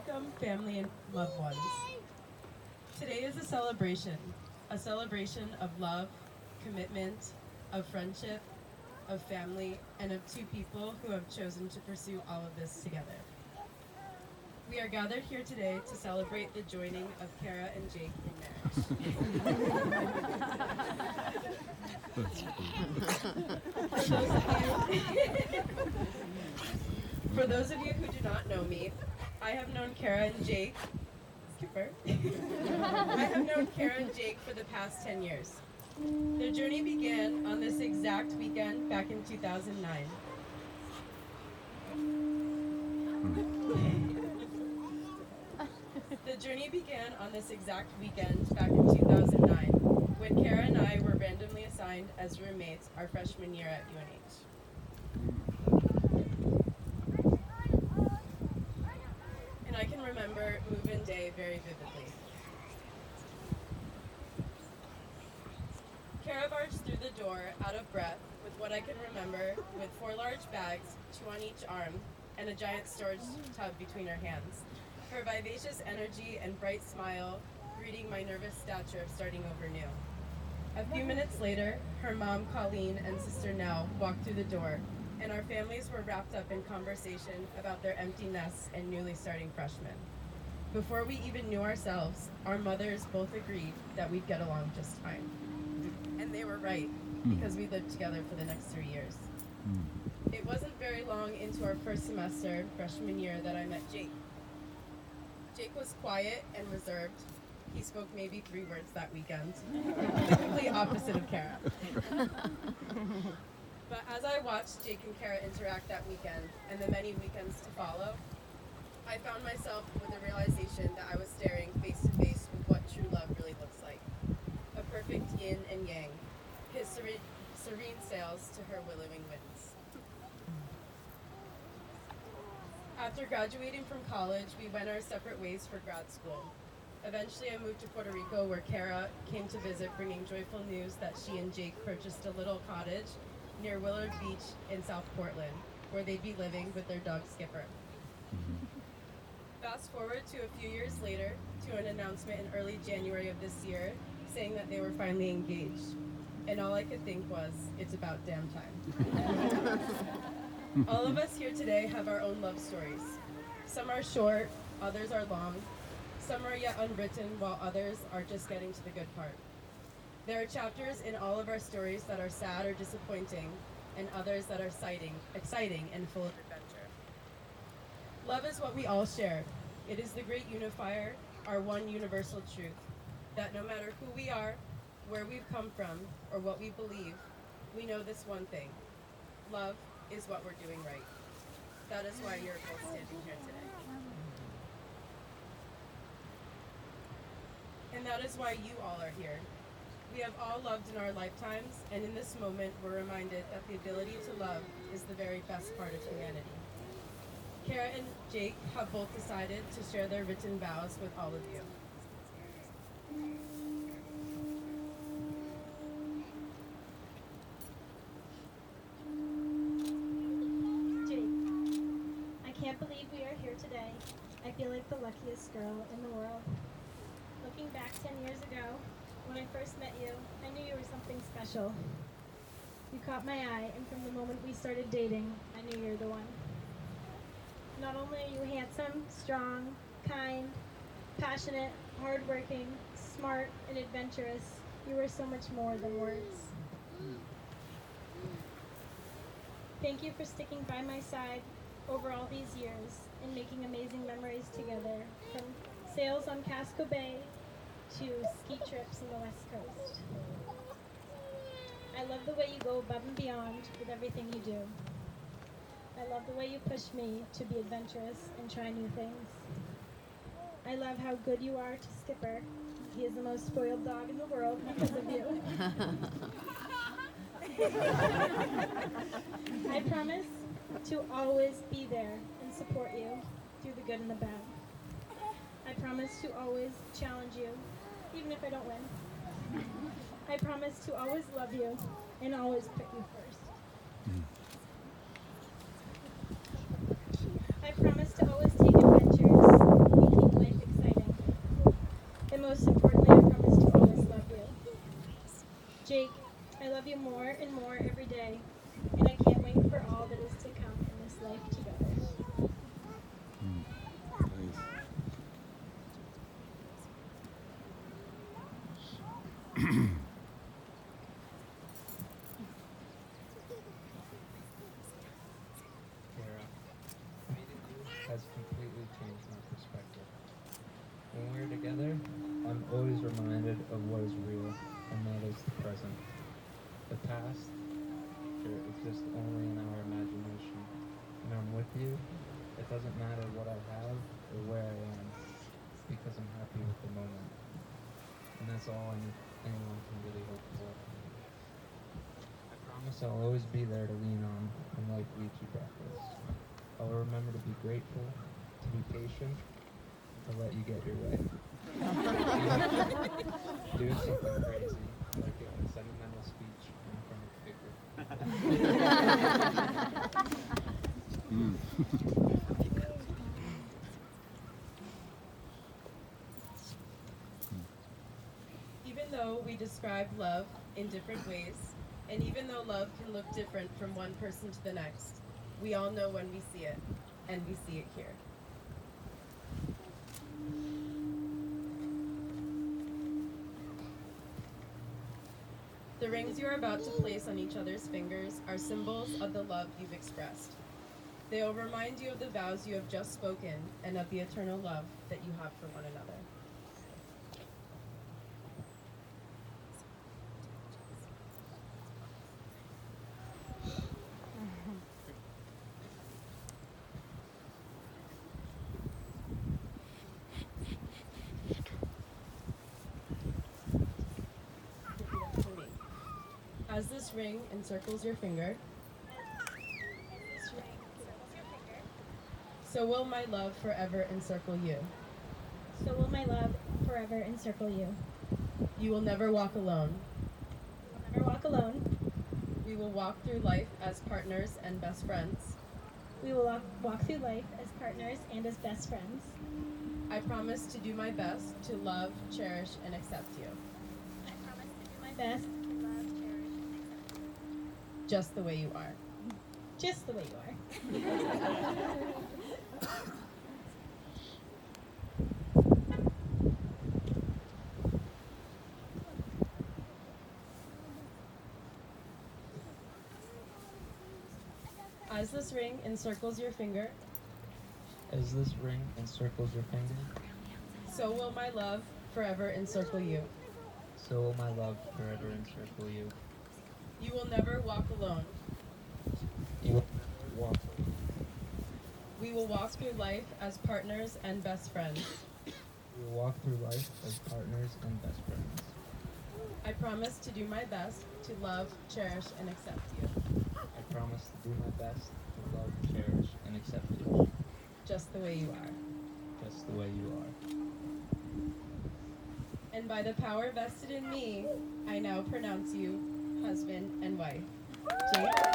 Welcome, family and loved ones. Today is a celebration of love, commitment, of friendship, of family, and of two people who have chosen to pursue all of this together. We are gathered here today to celebrate the joining of Cara and Jake in marriage. For those of you who do not know me, I have known Cara and Jake, Skipper. I have known Cara and Jake for the past 10 years. Their journey began on this exact weekend back in 2009. The journey began on this exact weekend back in 2009 when Cara and I were randomly assigned as roommates our freshman year at UNH. And I can remember move-in day very vividly. Cara barged through the door, out of breath, with what I can remember, with 4 large bags, 2 on each arm, and a giant storage tub between her hands. Her vivacious energy and bright smile greeting my nervous stature of starting over new. A few minutes later, her mom, Colleen, and sister Nell walked through the door, and our families were wrapped up in conversation about their empty nests and newly starting freshmen. Before we even knew ourselves, our mothers both agreed that we'd get along just fine. And they were right, because we lived together for the next 3 years. It wasn't very long into our first semester, freshman year, that I met Jake. Jake was quiet and reserved. He spoke maybe 3 words that weekend, the complete opposite of Cara. But as I watched Jake and Cara interact that weekend, and the many weekends to follow, I found myself with the realization that I was staring face to face with what true love really looks like. A perfect yin and yang, his serene sails to her willowing winds. After graduating from college, we went our separate ways for grad school. Eventually, I moved to Puerto Rico, where Cara came to visit, bringing joyful news that she and Jake purchased a little cottage near Willard Beach in South Portland, where they'd be living with their dog Skipper. Fast forward to a few years later, to an announcement in early January of this year, saying that they were finally engaged. And all I could think was, it's about damn time. All of us here today have our own love stories. Some are short, others are long. Some are yet unwritten, while others are just getting to the good part. There are chapters in all of our stories that are sad or disappointing, and others that are exciting and full of adventure. Love is what we all share. It is the great unifier, our one universal truth, that no matter who we are, where we've come from, or what we believe, we know this one thing. Love is what we're doing right. That is why you're both standing here today. And that is why you all are here. We have all loved in our lifetimes, and in this moment, we're reminded that the ability to love is the very best part of humanity. Cara and Jake have both decided to share their written vows with all of you. I can't believe we are here today. I feel like the luckiest girl in the world. Looking back 10 years ago, when I first met you, I knew you were something special. You caught my eye, and from the moment we started dating, I knew you were the one. Not only are you handsome, strong, kind, passionate, hardworking, smart, and adventurous, you are so much more than words. Thank you for sticking by my side over all these years and making amazing memories together, from sails on Casco Bay to ski trips in the West Coast. I love the way you go above and beyond with everything you do. I love the way you push me to be adventurous and try new things. I love how good you are to Skipper. He is the most spoiled dog in the world because of you. I promise to always be there and support you through the good and the bad. I promise to always challenge you, even if I don't win. I promise to always love you and always put you first. I promise to always take adventures I love you more and more every day, and I can't wait for all that is to come in this life together. Nice. Cara, meeting you has completely changed my perspective. When we're together, I'm always reminded of what is real, and that is the present. The past, sure, exists only in our imagination. When I'm with you, it doesn't matter what I have or where I am, because I'm happy with the moment. And that's all anyone can really hope for. I promise I'll always be there to lean on when life leads you breathless. I'll remember to be grateful, to be patient, to let you get your way. Doing something crazy, like giving a sentimental speech in front of a figure. Even though we describe love in different ways, and even though love can look different from one person to the next, we all know when we see it, and we see it here. The rings you are about to place on each other's fingers are symbols of the love you've expressed. They will remind you of the vows you have just spoken and of the eternal love that you have for one another. Repeat after me. As this ring encircles your finger, so will my love forever encircle you. So will my love forever encircle you. You will never walk alone. You will never walk alone. We will walk through life as partners and best friends. We will walk through life as partners and as best friends. I promise to do my best to love, cherish, and accept you, I promise to do my best to love, cherish, and accept you. just the way you are. Just the way you are. As this ring encircles your finger, As this ring encircles your finger, so will my love forever encircle you. so will my love forever encircle you. You will never walk alone. You will never walk alone. We will walk through life as partners and best friends. We will walk through life as partners and best friends. I promise to do my best to love, cherish, and accept you, I promise to do my best to love, cherish, and accept you, just the way you are. just the way you are. And by the power vested in me, I now pronounce you husband and wife. Jake?